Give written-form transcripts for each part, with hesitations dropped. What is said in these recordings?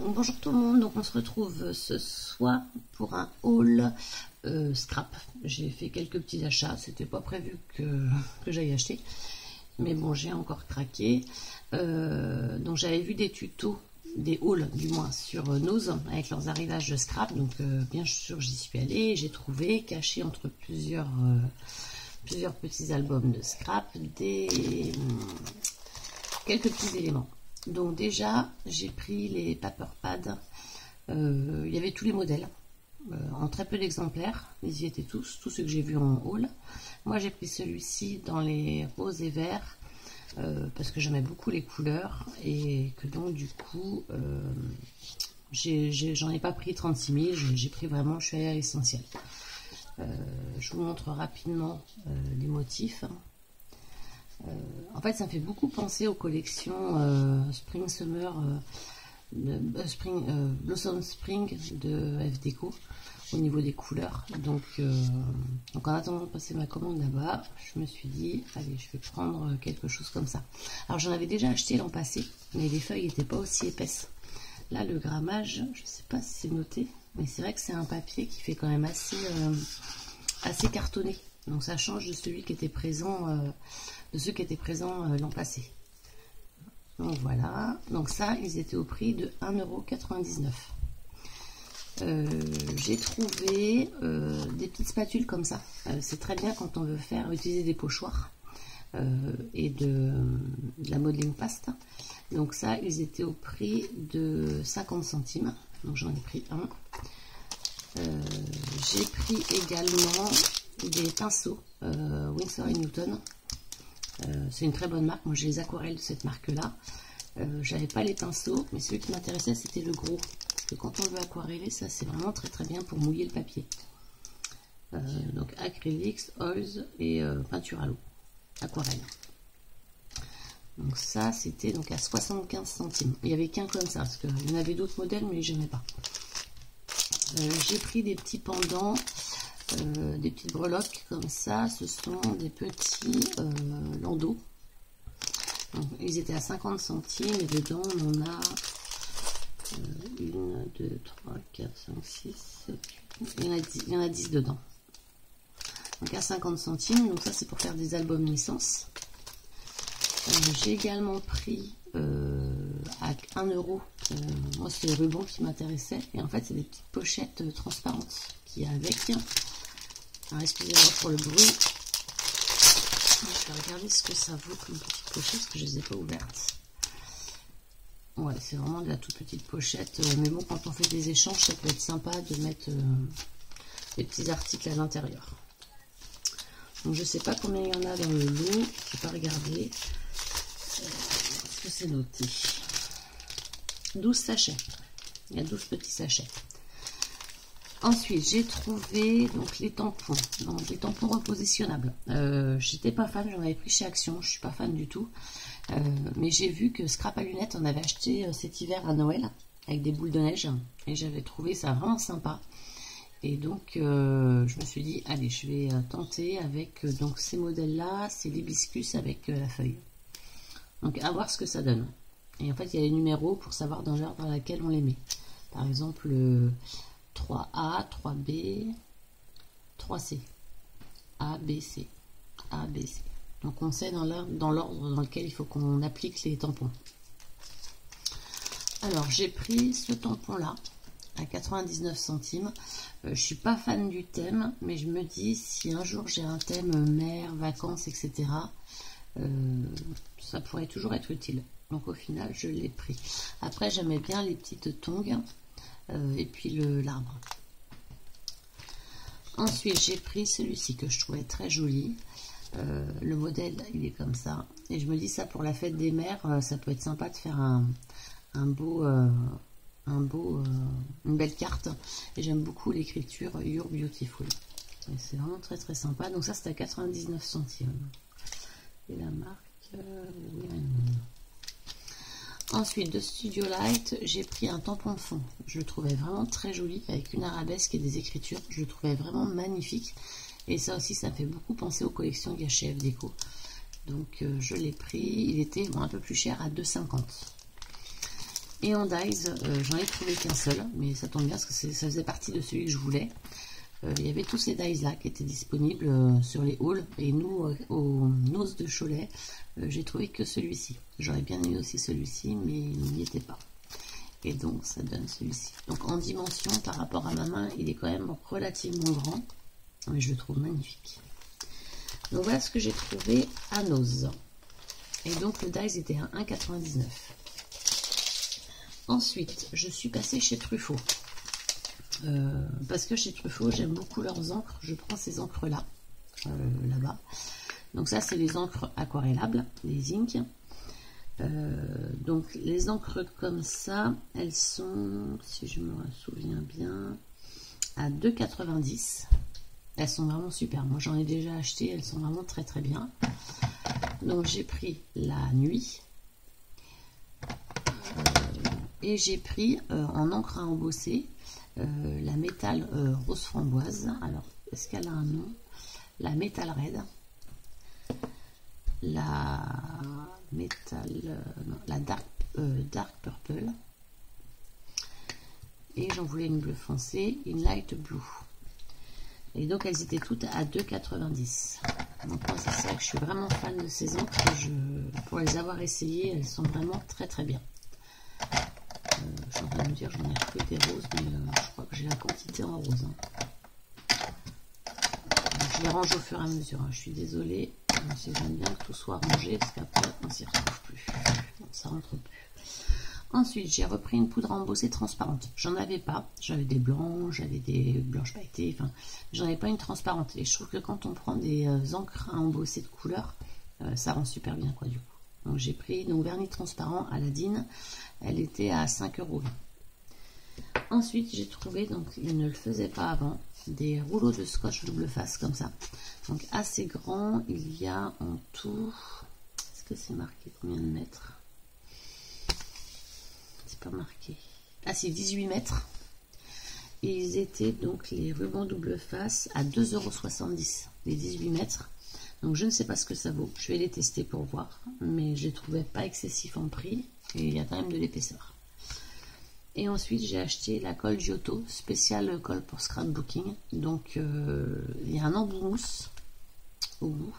Donc, bonjour tout le monde, donc on se retrouve ce soir pour un haul scrap. J'ai fait quelques petits achats, c'était pas prévu que j'aille acheter, mais bon, j'ai encore craqué. Donc j'avais vu des tutos, des hauls du moins, sur Nose avec leurs arrivages de scrap, donc bien sûr j'y suis allée. J'ai trouvé, caché entre plusieurs petits albums de scrap, quelques petits éléments. Donc déjà, j'ai pris les paper pads. Il y avait tous les modèles, en très peu d'exemplaires. Ils y étaient tous ceux que j'ai vus en haul. Moi, j'ai pris celui-ci dans les roses et verts, parce que j'aimais beaucoup les couleurs. Et que donc, du coup, j'en ai pas pris 36 000. J'ai pris vraiment, je suis allée à l'essentiel. Je vous montre rapidement les motifs. En fait, ça me fait beaucoup penser aux collections Spring Summer, Blossom Spring de F Deco au niveau des couleurs. Donc en attendant de passer ma commande là-bas, je me suis dit, allez, je vais prendre quelque chose comme ça. Alors j'en avais déjà acheté l'an passé, mais les feuilles n'étaient pas aussi épaisses. Là, le grammage, je ne sais pas si c'est noté, mais c'est vrai que c'est un papier qui fait quand même assez cartonné. Donc ça change de celui qui était présent, de ceux qui étaient présents l'an passé. Donc voilà, donc ça, ils étaient au prix de 1,99 €. J'ai trouvé des petites spatules comme ça. C'est très bien quand on veut utiliser des pochoirs et de la modeling paste. Donc ça, ils étaient au prix de 50 centimes. Donc j'en ai pris un. J'ai pris également des pinceaux Winsor & Newton. C'est une très bonne marque. Moi j'ai les aquarelles de cette marque là. J'avais pas les pinceaux, mais celui qui m'intéressait c'était le gros, parce que quand on veut aquareller, ça c'est vraiment très bien pour mouiller le papier. Donc acrylics, oils et peinture à l'eau, aquarelle. Donc ça c'était donc à 75 centimes. Il y avait qu'un comme ça, parce qu'il y en avait d'autres modèles mais j'aimais pas. J'ai pris des petits pendants, des petites breloques comme ça. Ce sont des petits landaux. Donc, ils étaient à 50 centimes et dedans on en a 1, 2, 3, 4, 5, 6, 7, 8. Il y en a 10 dedans. Donc à 50 centimes. Donc ça c'est pour faire des albums licence. J'ai également pris à 1 €. Moi c'est les rubans qui m'intéressaient. Et en fait c'est des petites pochettes transparentes qui avec. Alors excusez-moi pour le bruit. Je vais regarder ce que ça vaut comme petite pochette, parce que je ne les ai pas ouvertes. Ouais, c'est vraiment de la toute petite pochette. Mais bon, quand on fait des échanges, ça peut être sympa de mettre des petits articles à l'intérieur. Donc je ne sais pas combien il y en a dans le lot. Je n'ai pas regardé. Est-ce que c'est noté? 12 sachets. Il y a 12 petits sachets. Ensuite, j'ai trouvé donc les tampons, donc les tampons repositionnables. J'étais pas fan, j'en avais pris chez Action, je suis pas fan du tout. Mais j'ai vu que Scrap à lunettes en avait acheté cet hiver à Noël avec des boules de neige et j'avais trouvé ça vraiment sympa. Et donc je me suis dit allez, je vais tenter avec donc ces modèles-là, c'est l'hibiscus avec la feuille. Donc à voir ce que ça donne. Et en fait, il y a les numéros pour savoir dans l'ordre dans lequel on les met. Par exemple. 3A, 3B, 3C, A, B, C, A, B, C. Donc on sait dans l'ordre dans lequel il faut qu'on applique les tampons. Alors j'ai pris ce tampon là à 99 centimes. Je suis pas fan du thème, mais je me dis si un jour j'ai un thème mer, vacances, etc. Ça pourrait toujours être utile. Donc au final je l'ai pris. Après j'aimais bien les petites tongs. Et puis l'arbre. Ensuite j'ai pris celui-ci que je trouvais très joli. Le modèle il est comme ça et je me dis ça pour la fête des mères, ça peut être sympa de faire une belle carte. Et j'aime beaucoup l'écriture You're Beautiful, c'est vraiment très sympa. Donc ça c'est à 99 centimes et la marque Ensuite, de Studio Light, j'ai pris un tampon de fond. Je le trouvais vraiment très joli, avec une arabesque et des écritures. Je le trouvais vraiment magnifique. Et ça aussi, ça me fait beaucoup penser aux collections qu'il y a chez F Deco. Donc, je l'ai pris. Il était un peu plus cher, à 2,50 €. Et en dies, j'en ai trouvé qu'un seul, mais ça tombe bien parce que ça faisait partie de celui que je voulais. Il y avait tous ces dies là qui étaient disponibles sur les hauls, et nous, au Nose de Cholet, j'ai trouvé que celui-ci. J'aurais bien aimé aussi celui-ci, mais il n'y était pas. Et donc ça donne celui-ci. Donc en dimension par rapport à ma main, il est quand même relativement grand, mais je le trouve magnifique. Donc voilà ce que j'ai trouvé à Nose. Et donc le dies était à 1,99 €. Ensuite, je suis passée chez Truffaut. Parce que chez Truffaut, j'aime beaucoup leurs encres. Je prends ces encres-là, là-bas. Donc ça, c'est les encres aquarellables, les inks. Donc les encres comme ça, elles sont, si je me souviens bien, à 2,90 €. Elles sont vraiment super. Moi, j'en ai déjà acheté. Elles sont vraiment très très bien. Donc j'ai pris la nuit. Et j'ai pris en encre à embosser la métal rose framboise. Alors, est-ce qu'elle a un nom? La métal red. La métal... non, la dark purple. Et j'en voulais une bleu foncé, une light blue. Et donc, elles étaient toutes à 2,90 €. Donc, moi, c'est ça que je suis vraiment fan de ces encres. Pour les avoir essayées, elles sont vraiment très très bien. Je suis en train de me dire, j'en ai repris des roses, mais je crois que j'ai la quantité en rose. Je les range au fur et à mesure. Je suis désolée, j'aime bien que tout soit rangé, parce qu'après, on s'y retrouve plus. Bon, ça rentre plus. Ensuite, j'ai repris une poudre à embosser transparente. J'en avais pas. J'avais des blancs, j'avais des blanches pailletées. Enfin, j'en avais pas une transparente. Et je trouve que quand on prend des encres à embosser de couleur, ça rend super bien, quoi, du coup. Donc j'ai pris vernis transparent Aladdin, elle était à 5,20 €. Ensuite j'ai trouvé, donc il ne le faisait pas avant, des rouleaux de scotch double face comme ça. Donc assez grand, il y a en tout, est-ce que c'est marqué combien de mètres? C'est pas marqué. Ah c'est 18 mètres. Et ils étaient donc les rubans double face à 2,70 €, les 18 mètres. Donc je ne sais pas ce que ça vaut, je vais les tester pour voir, mais je les trouvais pas excessifs en prix, et il y a quand même de l'épaisseur. Et ensuite j'ai acheté la colle Giotto, spéciale colle pour scrapbooking, donc il y a un embout mousse au bout.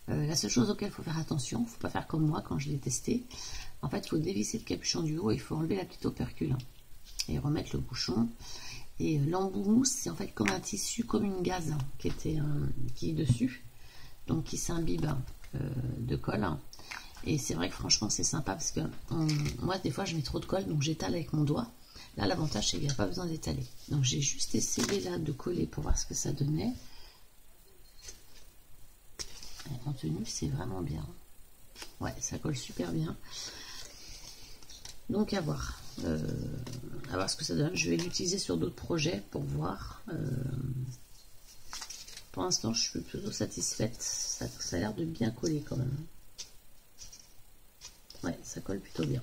La seule chose auquel il faut faire attention, il ne faut pas faire comme moi quand je l'ai testé, en fait il faut dévisser le capuchon du haut et il faut enlever la petite opercule, et remettre le bouchon. Et l'embout mousse c'est en fait comme un tissu, comme une gaze qui est dessus. Donc qui s'imbibe de colle, et c'est vrai que franchement c'est sympa parce que moi des fois je mets trop de colle, donc j'étale avec mon doigt. Là l'avantage c'est qu'il n'y a pas besoin d'étaler, donc j'ai juste essayé là de coller pour voir ce que ça donnait. Et en tenue c'est vraiment bien, ouais, ça colle super bien, donc à voir ce que ça donne. Je vais l'utiliser sur d'autres projets pour voir. Pour l'instant, je suis plutôt satisfaite. Ça a l'air de bien coller quand même. Ouais, ça colle plutôt bien.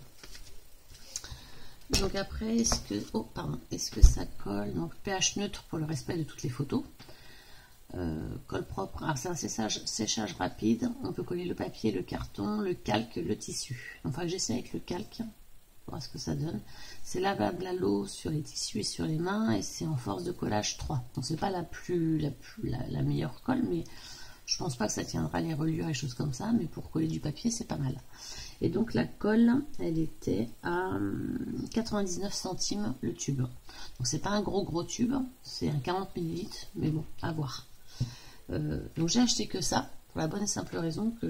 Donc après, est-ce que ça colle? Donc pH neutre pour le respect de toutes les photos. Colle propre. Alors c'est un séchage rapide. On peut coller le papier, le carton, le calque, le tissu. Enfin, j'essaie avec le calque. Pour voir ce que ça donne. C'est lavable à l'eau sur les tissus et sur les mains, et c'est en force de collage 3. Donc c'est pas la meilleure colle, mais je pense pas que ça tiendra les reliures et choses comme ça, mais pour coller du papier c'est pas mal. Et donc la colle, elle était à 99 centimes le tube. Donc c'est pas un gros tube, c'est un 40 ml, mais bon, à voir. Donc j'ai acheté que ça, pour la bonne et simple raison que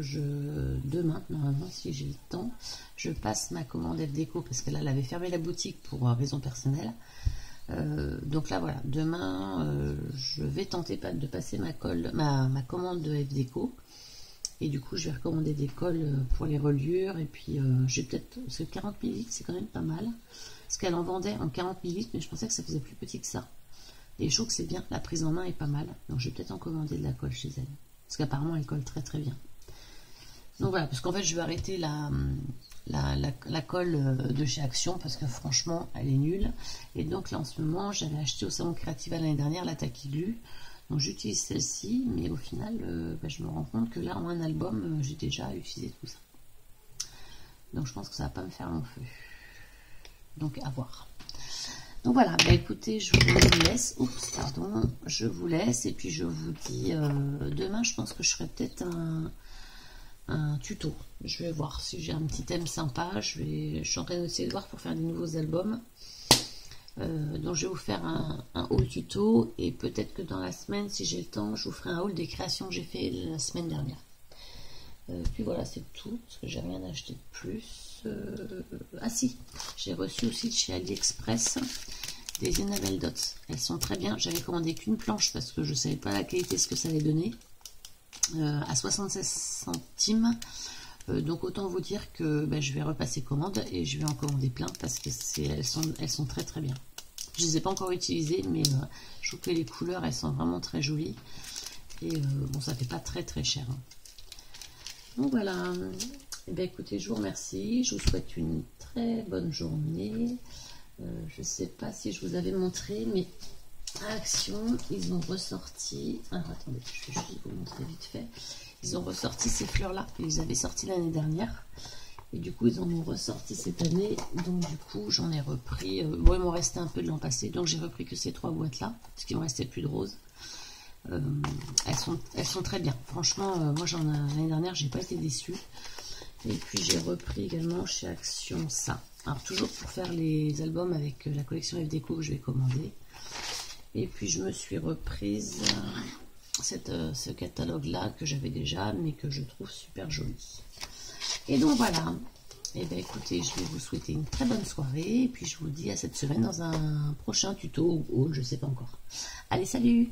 demain, normalement, si j'ai le temps, je passe ma commande FDeco, parce que là, elle avait fermé la boutique pour raison personnelle. Donc là, voilà, demain, je vais tenter de passer ma commande de FDeco. Et du coup, je vais recommander des colles pour les reliures. Et puis, j'ai peut-être... Parce que 40 ml, c'est quand même pas mal. Parce qu'elle en vendait en 40 ml, mais je pensais que ça faisait plus petit que ça. Et je trouve que c'est bien, la prise en main est pas mal. Donc, je vais peut-être en commander de la colle chez elle. Parce qu'apparemment, elle colle très très bien. Donc voilà, parce qu'en fait, je vais arrêter la colle de chez Action, parce que franchement, elle est nulle. Et donc là, en ce moment, j'avais acheté au Salon Créativa l'année dernière la Tacky Glue. Donc j'utilise celle-ci, mais au final, je me rends compte que là, en un album, j'ai déjà utilisé tout ça. Donc je pense que ça va pas me faire long feu. Donc à voir. Donc voilà, bah écoutez, je vous laisse. Oups, pardon, je vous laisse et puis je vous dis demain, je pense que je ferai peut-être un tuto. Je vais voir si j'ai un petit thème sympa. Je suis en train d'essayer de voir pour faire des nouveaux albums. Donc je vais vous faire un haul tuto et peut-être que dans la semaine, si j'ai le temps, je vous ferai un haul des créations que j'ai fait la semaine dernière. Puis voilà, c'est tout, parce que j'ai rien acheté de plus. Ah si, j'ai reçu aussi de chez AliExpress des Enamel Dots. Elles sont très bien. J'avais commandé qu'une planche parce que je ne savais pas la qualité, ce que ça allait donner. À 76 centimes. Donc autant vous dire que je vais repasser commande et je vais en commander plein parce que elles sont très très bien. Je ne les ai pas encore utilisées, mais je trouve que les couleurs elles sont vraiment très jolies. Et bon, ça fait pas très très cher. Hein. Donc voilà. Et bien écoutez, je vous remercie. Je vous souhaite une très bonne journée. Je ne sais pas si je vous avais montré, mais à Action, ils ont ressorti. Alors attendez, je vais juste vous montrer vite fait. Ils ont ressorti ces fleurs-là. Ils avaient sorti l'année dernière. Et du coup, ils en ont ressorti cette année. Donc du coup, j'en ai repris. Bon, il m'en restait un peu de l'an passé. Donc j'ai repris que ces 3 boîtes-là. Parce qu'il ne me restait plus de roses. Elles sont très bien. Franchement, moi, l'année dernière, j'ai pas été déçue. Et puis j'ai repris également chez Action ça. Alors toujours pour faire les albums avec la collection F Déco que je vais commander. Et puis je me suis reprise ce catalogue là que j'avais déjà mais que je trouve super joli. Et donc voilà. Et bien écoutez, je vais vous souhaiter une très bonne soirée. Et puis je vous dis à cette semaine dans un prochain tuto ou je sais pas encore. Allez, salut!